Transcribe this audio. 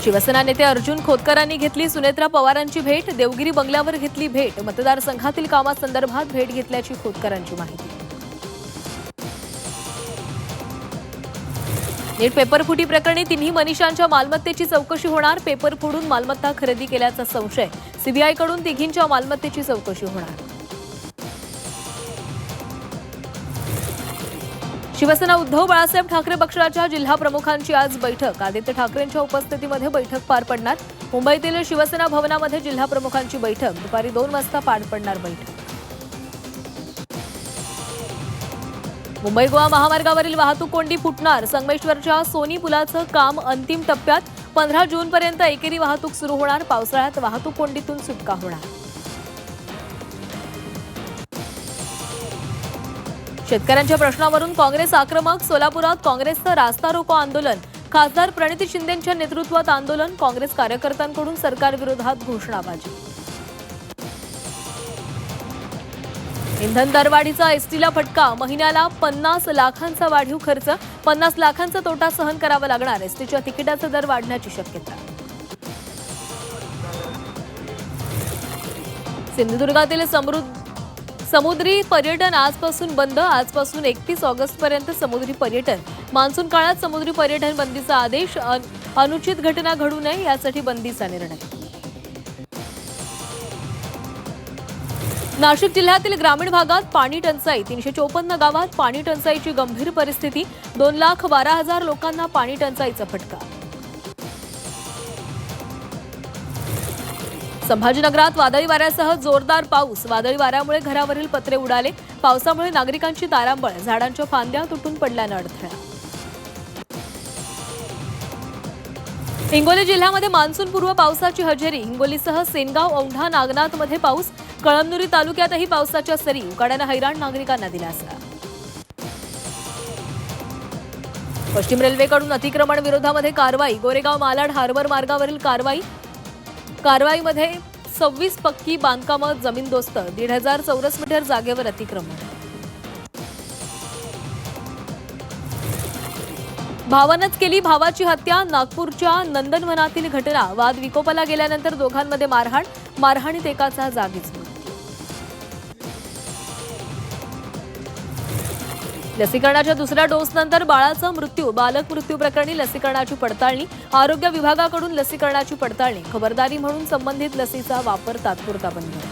शिवसेना नेते अर्जुन खोतकरांनी घेतली सुनेत्रा पवारांची भेट। देवगिरी बंगल्यावर घेतली भेट। मतदारसंघातील कामासंदर्भात भेट घेतल्याची खोतकरांची माहिती। नीट पेपर फुटी प्रकरणी तिन्ही मनीषांच्या मालमत्तेची चौकशी होणार। पेपर फोडून मालमत्ता खरेदी केल्याचा संशय। सीबीआयकडून तिघींच्या मालमत्तेची चौकशी होणार। शिवसेना उद्धव बाळासाहेब ठाकरे पक्षाच्या जिल्हा प्रमुखांची आज बैठक। आदित्य ठाकरेंच्या उपस्थितीमध्ये बैठक पार पडणार। मुंबईतील शिवसेना भवनामध्ये जिल्हा प्रमुखांची बैठक। दुपारी 2 वाजता पार पडणार बैठक। मुंबई गोवा महामार्गावरील वाहतूक कोंडी फुटणार। संगमेश्वरच्या सोनी पुलाचं काम अंतिम टप्प्यात। 15 जूनपर्यंत एकेरी वाहतूक सुरू होणार। पावसाळ्यात वाहतूक कोंडीतून सुटका होणार। शेतकऱ्यांच्या प्रश्नावरून काँग्रेस आक्रमक। सोलापुरात काँग्रेसचं रास्ता रोको आंदोलन। खासदार प्रणिती शिंदेंच्या नेतृत्वात आंदोलन। काँग्रेस कार्यकर्त्यांकडून सरकारविरोधात घोषणाबाजी। इंधन दरवाढीचा एसटीला फटका। महिन्याला 50 लाखांचा वाढीव खर्च। 50 लाखांचा तोटा सहन करावा लागणार। एसटीच्या तिकिटाचा दर वाढण्याची शक्यता। सिंधुदुर्गातील समुद्री पर्यटन आजपासून बंद। आजपासून 31 ऑगस्टपर्यंत समुद्री पर्यटन। मान्सून काळात समुद्री पर्यटन बंदीचा आदेश। अनुचित घटना घडू नये यासाठी बंदीचा निर्णय। नाशिक जिल्ह्यातील ग्रामीण भागात पाणी टंचाई। 354 गावात पाणी टंचाईची गंभीर परिस्थिती। 2,12,000 लोकांना पाणी टंचाईचा फटका। संभाजीनगरात वादळी वाऱ्यासह जोरदार पाऊस। वादळी वाऱ्यामुळे घरावरील पत्रे उडाले। पावसामुळे नागरिकांची तारांबळ। झाडांच्या फांद्या तुटून पडल्यानं अडथळा। हिंगोली जिल्ह्यामध्ये मान्सूनपूर्व पावसाची हजेरी। हिंगोलीसह सेनगाव, औंढा, नागनाथमध्ये पाऊस। कळमनुरी तालुक्यातही पावसाच्या सरी। उकाड्यानं हैराण नागरिकांना दिलासा। पश्चिम रेल्वेकडून अतिक्रमण विरोधामध्ये कारवाई। गोरेगाव मालाड हार्बर मार्गावरील कारवाईमध्ये 26 पक्की बांधकामं जमीनदोस्त। 1,500 चौरस मीटर जागेवर अतिक्रमण। भावानंच केली भावाची हत्या। नागपूरच्या नंदनवनातील घटना। वाद विकोपाला गेल्यानंतर दोघांमध्ये मारहाणीत एकाचा जागीच मृत्यू। लसीकरणाच्या दुसऱ्या डोसनंतर बाळाचा मृत्यू। बालक मृत्यू प्रकरणी लसीकरणाची पडताळणी। आरोग्य विभागाकडून लसीकरणाची पडताळणी। खबरदारी म्हणून संबंधित लसीचा वापर तात्पुरता बंद।